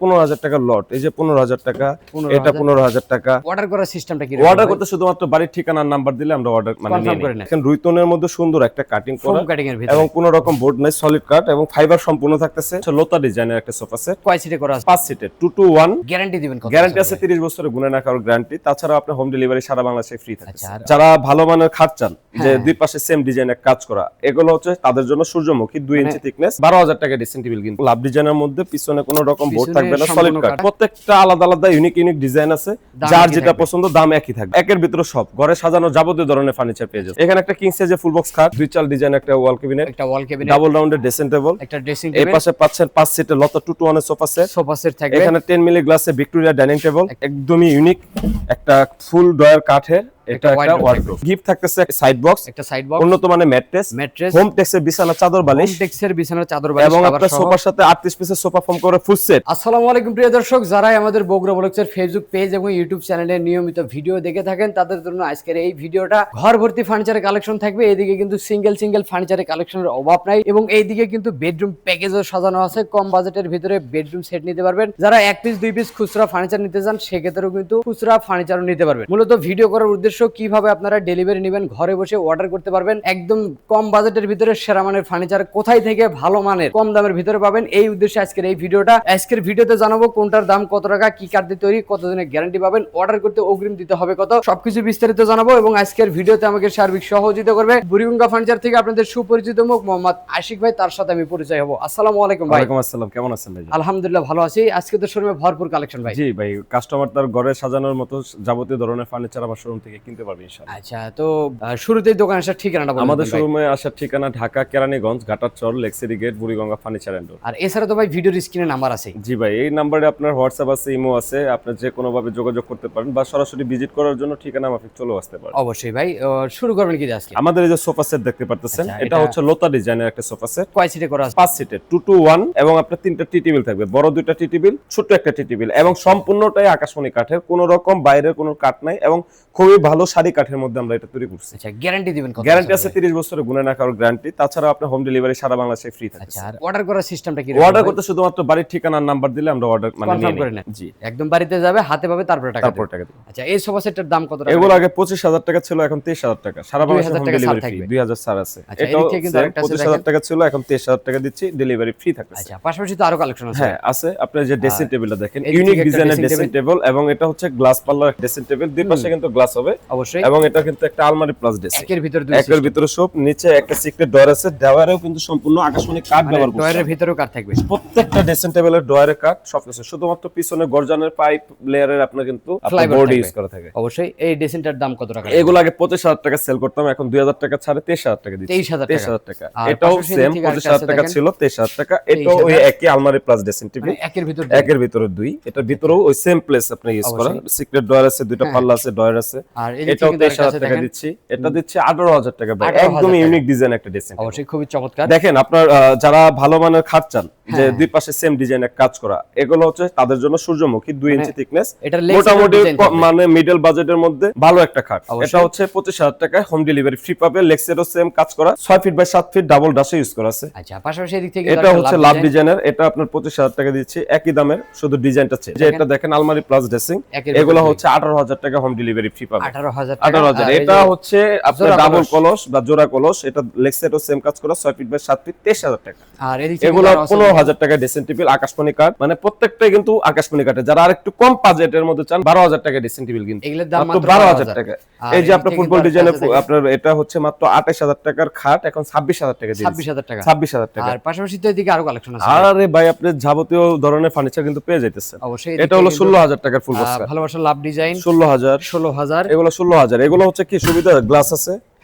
15,000 টাকা লট, এই যে 15,000 টাকা, এটা 15,000 টাকা। অর্ডার করার সিস্টেমটা কি? অর্ডার করতে শুধুমাত্র বাড়ির ঠিকানার নাম্বার দিলে আমরা অর্ডার নিয়ে নিই। এখন রুইতনের মধ্যে সুন্দর একটা কাটিং করা এবং কোনো রকম বোর্ড নাই, সলিড কাট এবং ফাইবার সম্পূর্ণ থাকতেছে। লোতা ডিজাইনের একটা সোফা সেট। কয় সিটে করা আছে? 5 সিটের 2 to 1। গ্যারান্টি দিবেন কত? গ্যারান্টি আছে 30 বছরের গুণে না কারোর গ্যারান্টি। তাছাড়া আপনি হোম ডেলিভারি সারা বাংলাদেশে ফ্রি থাকছে। যারা ভালো মানের খাট চান, যে দুই পাশে সেম ডিজাইনের কাজ করা, এগুলো হচ্ছে তাদের জন্য সূর্যমুখী 2 ইঞ্চি থিকনেস, 12,000 টাকা ড্রেসিং টেবিল। কিন্তু লাভ ডিজাইনের মধ্যে পিছনে কোনো রকম বোর্ড থাকবে না, সলিড কাট। প্রত্যেকটা আলাদা আলাদা ইউনিক ডিজাইন আছে, যার যেটা পছন্দ দাম একই থাকবে। একের ভিতরে সব ঘরে সাজানো যাবতীয় ধরনের ফার্নিচার পেয়ে যাবেন। এখানে একটা কিং সাইজের ফুল বক্স খাট, দুই চাল ডিজাইন একটা ওয়াল ক্যাবিনেট, ডাবল রাউন্ডের ড্রেসিং টেবিল, একটা ড্রেসিং টেবিল। এই পাশে পাচ্ছেন 5 সিটের লতা 2 to 1 এর সোফা সেট থাকবে। এখানে 10 মিলি গ্লাসে ভিক্টোরিয়া ডাইনিং টেবিল, একদমই ইউনিক একটা ফুল ডয়ার কাঠের। এটা একটা ওয়ার্ডরোব। গিফট থাকতেছে সাইড বক্স, একটা সাইড বক্স, উন্নত মানের ম্যাট্রেস, হোম টেক্সের বিছানা চাদর বালিশ, হোম টেক্সের বিছানা চাদর বালিশ এবং আপনার সোফার সাথে 38 পিসের সোফা ফোম করে ফুল সেট। আসসালামু আলাইকুম প্রিয় দর্শক, যারা আমাদের বগুড়া ব্লগসের ফেসবুক পেজ এবং ইউটিউব চ্যানেলে নিয়মিত ভিডিও দেখে থাকেন, তাদের জন্য আজকের এই ভিডিওটা। ঘর ভর্তি ফার্নিচারের কালেকশন থাকবে। এইদিকে কিন্তু সিঙ্গেল ফার্নিচারের কালেকশনের অভাব নাই, এবং এইদিকে কিন্তু বেডরুম প্যাকেজও সাজানো আছে। কম বাজেটের ভিতরে বেডরুম সেট নিতে পারবেন। যারা 1 পিস 2 পিস খুচরা ফার্নিচার নিতে চান, সেক্ষেত্রেও কিন্তু খুচরা ফার্নিচারও নিতে পারবেন। মূলত ভিডিও করার উদ্দেশ্য কিভাবে আপনারা ডেলিভারি নেবেন, ঘরে বসে অর্ডার করতে পারবেন। একদম কম বাজেটের ভিতরে সেরা মানের ফার্নিচার কোথায় থেকে ভালো মানের কম দামের ভিতরে পাবেন, এই উদ্দেশ্যে আজকের এই ভিডিওটা। আজকের ভিডিওতে জানাবো কোনটার দাম কত টাকা, কি কাঠ দিয়ে তৈরি, কতদিনের গ্যারান্টি পাবেন, অর্ডার করতে অগ্রিম দিতে হবে কত, সবকিছু বিস্তারিত জানাবো। এবং আজকের ভিডিওতে আমাকে সার্বিক সহযোগিতা করবে বুড়িগঙ্গা ফার্নিচার থেকে আপনাদের সুপরিচিত মুখ মোহাম্মদ আশিক ভাই, তার সাথে আমি পরিচয় হব। আসসালামু আলাইকুম ভাই। ওয়ালাইকুম আসসালাম, কেমন আছেন ভাই? আলহামদুলিল্লাহ ভালো আছি। আজকে তো শোরুমে ভরপুর কালেকশন ভাই। জি ভাই, কাস্টমার তার ঘরে সাজানোর মতো যাবতীয় ধরনের ফার্নিচার আমার শোরুম থেকে কিনতে পারবে ইনশাআল্লাহ। আচ্ছা, তো শুরুতেই দোকান আসার ঠিকানাটা বলুন। আমাদের শোরুমে আসার ঠিকানা Dhaka Keraniganj, Ghatarchar, lake city gate, Buriganga furniture and door. আর এছাড়া তো ভাই ভিডিওর স্ক্রিনে নাম্বার আছে। জি ভাই, এই নাম্বারে আপনার হোয়াটসঅ্যাপ আছে, ইমো আছে, আপনি যে কোনো ভাবে যোগাযোগ করতে পারেন বা সরাসরি ভিজিট করার জন্য ঠিকানা মাফিক চলে আসতে পারেন। অবশ্যই ভাই, শুরু করবেন কি আজকে? আমাদের এই যে সোফা সেট দেখতে পারতেছেন, এটা হচ্ছে লোতা ডিজাইনের একটা সোফা সেট। কয় সিটে করা আছে? 5 সিটের 2 to 1, এবং আপনার 3টা টি টেবিল থাকবে, বড় 2টা টি টেবিল, ছোট একটা টি টেবিল, এবং সম্পূর্ণটাই আকাশমণি কাঠের, কোনো রকম বাইরের কোনো কাঠ নাই, এবং খুবই ভালো সারি কাঠের মধ্যে আমরা এটা তৈরি করছি। আচ্ছা, গ্যারান্টি দিবেন কত? গ্যারান্টি আছে 30 বছরের গুণে না কারোর গ্যারান্টি। তাছাড়া আপনি হোম ডেলিভারি সারা বাংলাদেশে ফ্রি থাকছে। আচ্ছা, আর অর্ডার করার সিস্টেমটা কি? অর্ডার করতে শুধুমাত্র বাড়ির ঠিকানার নাম্বার দিলে আমরা অর্ডার নিয়ে নিই। জি, একদম বাড়িতে যাবে, হাতে পাবে, তারপরে টাকা দিবে। আচ্ছা, এই সোফা সেটের দাম কত টাকা? এগুলো আগে 25,000 টাকা ছিল, এখন 23,000 টাকা। সারা বাংলাদেশে হোম ডেলিভারি ফ্রি, 2000 ছাড় আছে। এটাও 25,000 টাকা ছিল, এখন 23,000 টাকা দিচ্ছি, ডেলিভারি ফ্রি থাকছে। আচ্ছা, পাশাপাশি তো আরো কালেকশন আছে। হ্যাঁ আছে, আপনি যে ড্রেসিং টেবিলটা দেখেন, ইউনিক ডিজাইনের ড্রেসিং টেবিল, এবং এটা হচ্ছে গ্লাস পাল্লার ড্রেসিং টেবিল, দুই পাশে কিন্তু গ্লাস হবে অবশ্যই, এবং এটা কিন্তু একটা আলমারি প্লাস ড্রেসিং। একের ভিতরে সব, নিচে একটা সিক্রেট ডয়ার আছে, ডয়ারেও কিন্তু সম্পূর্ণ আকাশমণি কাঠ ব্যবহার করছে। ডয়ারের ভিতরেও কাঠ থাকবে, প্রত্যেকটা ড্রেসিং টেবিলের ডয়ারে কাঠ সবকিছু, শুধুমাত্র পিছনে গর্জনের পাইপ লেয়ারের আপনার কিন্তু বোর্ড ইউজ করা থাকে। অবশ্যই। এই ড্রেসিংটার দাম কত টাকা? এগুলো আগে 25,000 টাকা সেল করতাম, এখন 2000 টাকা ছাড়ে 23,000 টাকা দিচ্ছি। 23,000 টাকা। এটাও সেম 25,000 টাকা ছিল, 23,000 টাকা। এটাও ওই একই আলমারি প্লাস ড্রেসিং টেবিল, একের ভিতরে দুই। এটার ভিতরেও ওই সেম প্লেস আপনি ইউজ করেন, সিক্রেট ডয়ার আছে, দুইটা পাল্লা আছে, ডয়ার আছে। এটাও 23,000 টাকা দিচ্ছি। এটা দিচ্ছি 18,000 টাকা। একদম ইউনিক ডিজাইন একটা ড্রেসিং টেবিল, অবশ্যই খুবই চমৎকার। দেখেন আপনার যারা ভালো মানের খাট চান, যে দুই পাশে সেম ডিজাইনের কাজ করা, এগুলো হচ্ছে তাদের জন্য সূর্যমুখী 2 ইঞ্চি থিকনেস, মোটামুটি মানে মিডল বাজেটের মধ্যে ভালো একটা খাট। এটা হচ্ছে 25,000 টাকায় হোম ডেলিভারি ফ্রি পাবে। লেক্সেরও সেম কাজ করা, 6 ফিট বাই 7 ফিট ডাবল ডাশে ইউজ করা আছে। আচ্ছা, পাশাপাশি এদিক থেকে এটা হচ্ছে লাভ ডিজাইনের, এটা আপনার 25,000 টাকা দিচ্ছি, একই দামের, শুধু ডিজাইনটা চেঞ্জ। যে এটা দেখেন আলমারি প্লাস ড্রেসিং, এগুলো হচ্ছে 18,000 টাকা হোম ডেলিভারি ফ্রি পাবে। 18,000। এটা হচ্ছে আপনার ডাবল কলস বা জোড়া কলস, এটা লেক্সেরও সেম কাজ করা, 6 ফিট বাই 7 ফিট, 23,000 টাকা। আর এগুলো 15,000 টাকা ড্রেসিং টেবিল, আকাশমণি কাঠ, মানে প্রত্যেকটাই কিন্তু আকাশমণি কাঠে। যারা আরেকটু কম বাজেটের মধ্যে চান, 12,000 টাকা ড্রেসিং টেবিল, কিন্তু এগুলোর দাম মাত্র 12,000 টাকা। এই যে আপনার ফুটবল ডিজাইনের আপনার এটা হচ্ছে মাত্র 28,000 টাকার খাট, এখন 26,000 টাকা দিচ্ছি। 26,000 টাকা। আর পাশাপাশি তো এদিকে আরো কালেকশন আছে। আরে ভাই, আপনি যাবতীয় ধরনের ফার্নিচার কিন্তু পেয়ে যাইতেছেন। অবশ্যই। এটা হলো 16,000 টাকার ফুল বক্স, ভালোবাসা লাভ ডিজাইন, 16,000। এগুলো 16,000। এগুলো হচ্ছে কি সুবিধা, গ্লাস আছে,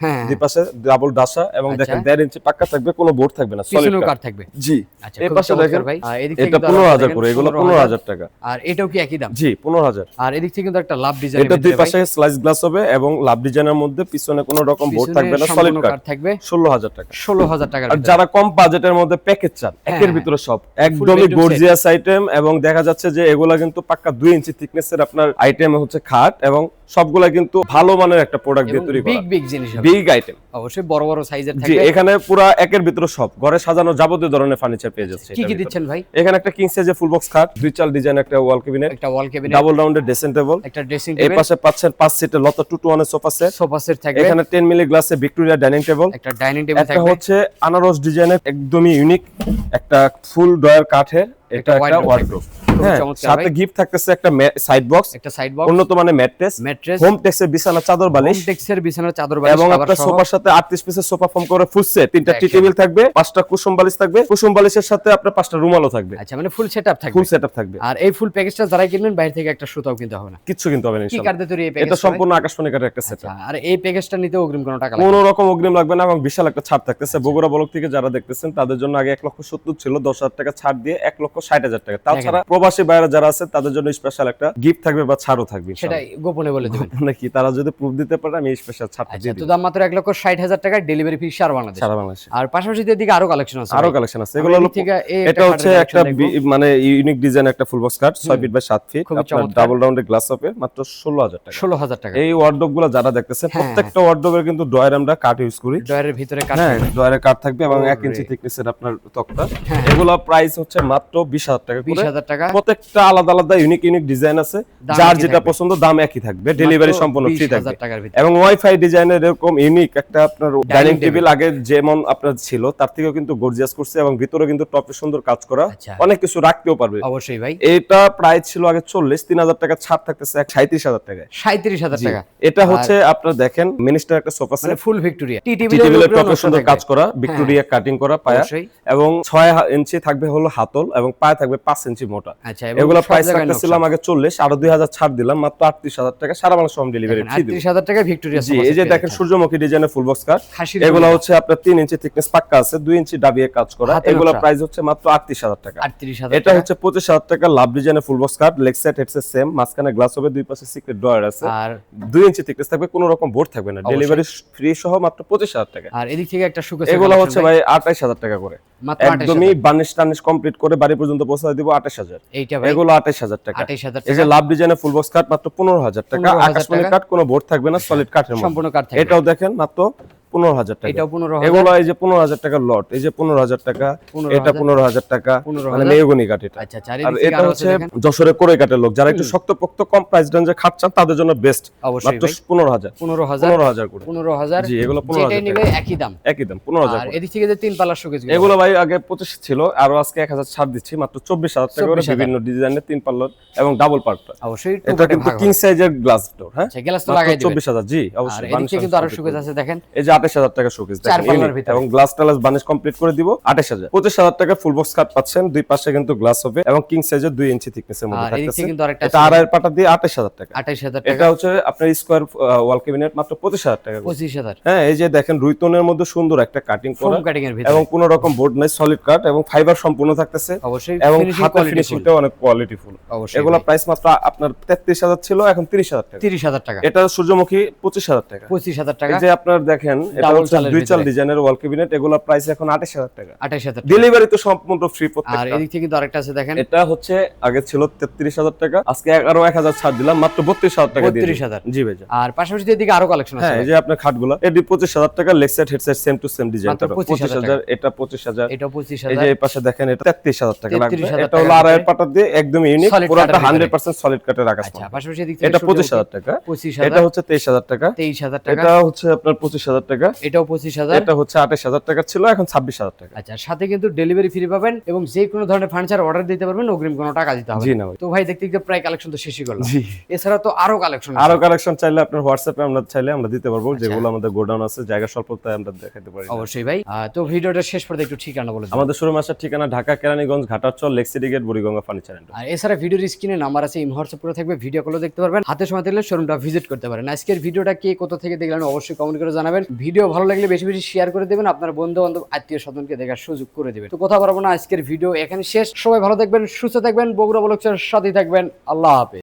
দুই পাশে ডাবল ডাসা, এবং দেখেন 1.5 ইঞ্চি পাক্কা থাকবে, কোনো বোর্ড থাকবে না, সলিড কাঠ থাকবে। জি, এই পাশে দেখেন ভাই, এটা 15,000 করে, এগুলো 15,000 টাকা। আর এটাও কি একই দাম? জি, 15,000। আর এদিক থেকে কিন্তু একটা লাভ ডিজাইন, এটা দুই পাশে স্লাইস গ্লাস হবে, এবং লাভ ডিজাইনের মধ্যে পিছনে কোনো রকম বোর্ড থাকবে না, সলিড কাঠ থাকবে, 16,000 টাকা। 16,000 টাকা। আর যারা কম বাজেটের মধ্যে প্যাকেজ চান, একের ভিতরে সব, একদমই গর্জিয়াস আইটেম, এবং দেখা যাচ্ছে যে এগুলা কিন্তু পাক্কা 2 ইঞ্চি থিকনেসের আপনার আইটেম হচ্ছে খাট, এবং সবগুলা কিন্তু ভালো মানের একটা প্রোডাক্ট দিয়ে তৈরি করা, বিগ জিনিস হবে, বিগ আইটেম, অবশ্যই বড় বড় সাইজের জি থাকবে। এখানে পুরো একের ভিতরে সব ঘরে সাজানো যাবতীয় ধরনের ফার্নিচার পেয়ে যাচ্ছে। কি কি দিচ্ছেন ভাই? এখানে একটা কিং সাইজের ফুল বক্স খাট, দুইচাল ডিজাইন একটা ওয়াল ক্যাবিনেট, একটা ওয়াল ক্যাবিনেট, ডাবল রাউন্ডের ড্রেসিং টেবিল, একটা ড্রেসিং এই টেবিল, পাশে পাচ্ছেন 5 সিটের লতা 2-to-1 sofa set, sofa set থাকবে, এখানে 10 মিলি গ্লাসে ভিক্টোরিয়া ডাইনিং টেবিল, একটা ডাইনিং টেবিল একটা থাকবে, হচ্ছে আনারস ডিজাইনের একদমই ইউনিক একটা ফুল ডয়ার কাঠের, এটা একটা ওয়ার্ডরোব। হ্যাঁ, সাথে গিফট থাকতেছে একটা সাইড বক্স, একটা সাইড বক্স, উন্নত মানের ম্যাট্রেস, হোম টেক্সের বিছানা চাদর বালিশ, টেক্সের বিছানার চাদর বালিশ, এবং আপনার সোফার সাথে 38 পিসের সোফা ফর্ম করে ফুল সেট, 3টা টি টেবিল থাকবে, 5টা কুশন বালিশ থাকবে, কুশন বালিশের সাথে আপনার 5টা রুমালও থাকবে। আচ্ছা, মানে ফুল সেটআপ থাকবে, ফুল সেটআপ থাকবে। আর এই ফুল প্যাকেজটা যারা কিনবেন বাইরে থেকে একটা সুতাও কিনতে হবে না, কিচ্ছু কিনতে হবে না কি ইনশাআল্লাহ। কার্ডে তৈরি এই প্যাকেজ? এটা সম্পূর্ণ আকাশমণি কাঠের একটা সেট। আর এই প্যাকেজটা নিতে অগ্রিম কোনো টাকা লাগবে কোনো রকম অগ্রিম লাগবে না, এবং বিশাল একটা ছাড় থাকতেছে। বগুড়া ব্লক থেকে যারা দেখতেছেন তাদের জন্য আগে 1,70,000 ছিল, 10,000 টাকা ছাড় দিয়ে 1,60,000 টাকা। তাছাড়া প্রবাসী বাইরে যারা আছে তাদের জন্য স্পেশাল একটা গিফট থাকবে বা ছাড়ও থাকবে সেটা ইনশাআল্লাহ। গোপনে বলে দিবেন নাকি তারা যদি প্রুফ দিতে পারে আমি স্পেশাল ছাড়টা আচ্ছা, দিয়ে তো দিই দাম মাত্র 1,60,000 টাকা, ডেলিভারি ফি সারা বাংলাদেশ। সারা বাংলাদেশে। আর পাশাপাশি এদিকে আরো কালেকশন আছে, আরো কালেকশন আছে। এগুলো হলো এটা হচ্ছে একটা মানে ইউনিক ডিজাইন একটা full box cut 6 feet by 7 feet, আপনার ডাবল রাউন্ডের গ্লাস হবে মাত্র 16,000 টাকা। 16,000 টাকা। এই ওয়ার্ডরোব গুলো যারা দেখতেছেন প্রত্যেকটা ওয়ার্ডরোবের কিন্তু ডয়ার আমরা কাট ইউজ করি, ডয়ারের ভিতরে কাট, হ্যাঁ ডয়ারে কাট থাকবে এবং 1 ইঞ্চি থিকনেসের আপনার তক্তা। এগুলো প্রাইস হচ্ছে মাত্র 20,000 টাকা করে। 20,000 টাকা। প্রত্যেকটা আলাদা আলাদা ইউনিক ইউনিক ডিজাইন আছে, যার যেটা পছন্দ দাম একই থাকবে, ডেলিভারি সম্পূর্ণ ফ্রি থাকবে। এবং ওয়াইফাই ডিজাইনের এরকম ইউনিক একটা আপনার ডাইনিং টেবিল আগে যেমন আপনার ছিল তার থেকেও কিন্তু গর্জিয়াস করছে, এবং ভিতরে কিন্তু টপে সুন্দর কাজ করা, অনেক কিছু রাখতেও পারবে। অবশ্যই ভাই। এটা প্রাইস ছিল আগে 40, 3,000 টাকা ছাড় থাকতেছে 37,000 টাকা। 37,000 টাকা। এটা হচ্ছে আপনার দেখেন মিনিস্টার একটা সোফা সেট, মানে ফুল ভিক্টোরিয়া, টি টেবিলের টপে সুন্দর কাজ করা, ভিক্টোরিয়া কাটিং করা পায়া, এবং 6 ইঞ্চি থাকবে হলো হাতল, এবং পায়া থাকবে 5 ইঞ্চি মোটা। আচ্ছা, এগুলো প্রাইস রাখতেছিলাম আগে 40, আরো 2,000 ছাড় দিলাম, মাত্র 38,000 টাকা। সারা বাংলাদেশ হোম ডেলিভারি ফ্রি দিব। 38,000 টাকা ভিক্টোরিয়া জি, এই যে দেখেন সূর্যমুখী ডিজাইনের ফুল বক্স কাট, এগুলো হচ্ছে আপনার 3 ইঞ্চি থিকনেস পাক্কা আছে, 2 ইঞ্চি ডাবিয়ে কাজ করা। এগুলো প্রাইস হচ্ছে মাত্র 38,000 টাকা। 38,000। এটা হচ্ছে 25,000 টাকা লাভ ডিজাইনের ফুল বক্স কাট, লেগ সেট হেডসেট সেম, মাঝখানে গ্লাস হবে, দুই পাশে সিক্রেট ডয়ার আছে, আর 2 ইঞ্চি থিকনেস থাকবে, কোনো রকম বোর্ড থাকবে না, ডেলিভারি ফ্রি সহ মাত্র 25,000 টাকা। আর এদিক থেকে একটা শোকেস, এগুলো হচ্ছে ভাই 28,000 টাকা করে, একদমই বার্নিশ টার্নিশ কমপ্লিট করে বাড়ি পর্যন্ত পৌঁছে দিব 28,000। এইটা ভাই এগুলো 28,000 টাকা। 28,000 এই যে লাভ ডিজাইনের ফুল বক্স কাট মাত্র 15,000 টাকা, আকাশমণি কাট, কোনো বোর্ড থাকবে না, সলিড কাঠের মধ্যে সম্পূর্ণ কাঠ থাকবে। এটাও দেখেন মাত্র 15,000 টাকা। এটাও 15,000। এগুলো এই যে 15,000 টাকার লট, এই যে 15,000 টাকা, এটা 15,000 টাকা, মানে মেহগনি কাঠ এটা। আচ্ছা, আর এটা হচ্ছে যশোরের কোরে কাঠের লোক, যারা একটু শক্তপোক্ত কম প্রাইস রেঞ্জে খাট চান তাদের জন্য বেস্ট, মাত্র 15,000 করে। 15,000। জি, এগুলো 15,000 যেটাই নেবে একই দাম, একই দাম 15,000। আর এদিক থেকে যে 3 পাল্লার শোকেস, এগুলো ভাই আগে 25 ছিল, আরো আজকে 1,000 ছাড় দিচ্ছি, মাত্র 24,000 টাকা করে, বিভিন্ন ডিজাইনের 3 পাল্লার এবং ডাবল পার্টটা। অবশ্যই এটা কিন্তু কিং সাইজের গ্লাস ডোর, হ্যাঁ গ্লাস তো লাগাই দিবেন 24,000। জি অবশ্যই। আর এদিকে কিন্তু আরো শোকেস আছে, দেখেন এই যে 28,000 টাকা শোকেস চার পাল্লার ভিতরে, এবং গ্লাস টালাস বানিশ কমপ্লিট করে দিব 28,000। 25,000 টাকা ফুল বক্স কাট পাচ্ছেন, দুই পাশে কিন্তু গ্লাস হবে এবং কিং সাইজের 2 ইঞ্চি থিকনেসের মধ্যে থাকতেছে। এটা আড়াইয়ের পাটা দিয়ে 28,000 টাকা। 28,000 টাকা। এটা হচ্ছে আপনার স্কয়ার ওয়াল ক্যাবিনেট মাত্র 25,000 টাকা। 25,000। হ্যাঁ, এই যে দেখেন রুইতনের মধ্যে সুন্দর একটা কাটিং করা, ফোম কাটিং এর ভিতরে, এবং কোনো রকম বোর্ড নাই, সলিড কাট এবং ফাইবার সম্পূর্ণ থাকতেছে, অবশ্যই, এবং হাতের ফিনিশিংটাও অনেক কোয়ালিটিফুল। এগুলো প্রাইস মাত্র আপনার 33,000 ছিল, এখন 30,000 টাকা। 30,000 টাকা। এটা সূর্যমুখী 25,000 টাকা। 25,000 টাকা। এই যে আপনার দেখেন এটা হচ্ছে দুই চাল ডিজাইনের ওয়াল ক্যাবিনেট, এগুলো প্রাইস এখন 28,000 টাকা। 28,000 টাকা। ডেলিভারি তো সম্পূর্ণ ফ্রি প্রত্যেকটা। আর এদিক থেকে কিন্তু আরেকটা আছে, দেখেন এটা হচ্ছে আগে ছিল 33,000 টাকা, আজকে আরো 1,000 ছাড় দিলাম, মাত্র 32,000 টাকা দিয়ে 32,000। জি ভাই। আর পাশাপাশি এদিকে আরো কালেকশন আছে, হ্যাঁ, এই যে আপনার খাটগুলো এটি 25,000 টাকা, leg set headset same to same design, 25,000। এটা 25,000। এটা 25,000। এই যে এই পাশে দেখেন এটা 33,000 টাকা লাগবে। 33,000 এটা হলো আড়াইয়ের পাটা দিয়ে একদম ইউনিক, পুরোটা 100% সলিড কাটের আকাশ। আচ্ছা, পাশাপাশি এদিক থেকে এটা 25,000 টাকা। 25,000। এটা হচ্ছে 23,000 টাকা। 23,000 টাকা। এটা হচ্ছে আপনার 25,000 টাকা। এটাও 25,000। এটা হচ্ছে 28,000 টাকা ছিল, এখন 26,000 টাকা। আচ্ছা, সাথে কিন্তু ডেলিভারি ফ্রি পাবেন, এবং যে কোনো ধরনের ফার্নিচার অর্ডার দিতে পারবেন, অগ্রিম কোনো টাকা দিতে হবে না। জি না ভাই। তো ভাই দেখতে দেখতে প্রায় কালেকশন তো শেষই করলাম। জি, এছাড়া তো আরো কালেকশন আছে। আরো কালেকশন চাইলে আপনার হোয়াটসঅ্যাপে আমরা চাইলে আমরা দিতে পারবো, যেগুলো আমাদের গোডাউন আছে, জায়গা স্বল্পতায় আমরা দেখাতে পারি। অবশ্যই ভাই। তো ভিডিওটা শেষ পর্যন্ত একটু ঠিকানা বলে দিন। আমাদের শোরুম আসার ঠিকানা Dhaka Keraniganj Ghatarchar lake city gate Buriganga furniture and. আর এছাড়া ভিডিওর স্ক্রিনে নাম্বার আছে, ইমো হোয়াটসঅ্যাপ করে থাকবে, ভিডিও কলও দেখতে পারবেন, হাতে সময় থাকলে শোরুমটা ভিজিট করতে পারেন। আজকের ভিডিওটা কে কোথা থেকে দেখলেন অবশ্যই কমেন্ট করে জানাবেন। ভিডিও ভালো লাগলে বেশি বেশি শেয়ার করে দেবেন, আপনার বন্ধু বান্ধব আত্মীয় স্বজনকে দেখার সুযোগ করে দিবেন। তো কথা বলবো না, আজকের ভিডিও এখানে শেষ। সবাই ভালো থাকবেন, সুস্থ থাকবেন, বগুড়া ব্লগসের সাথে থাকবেন। আল্লাহ হাফেজ।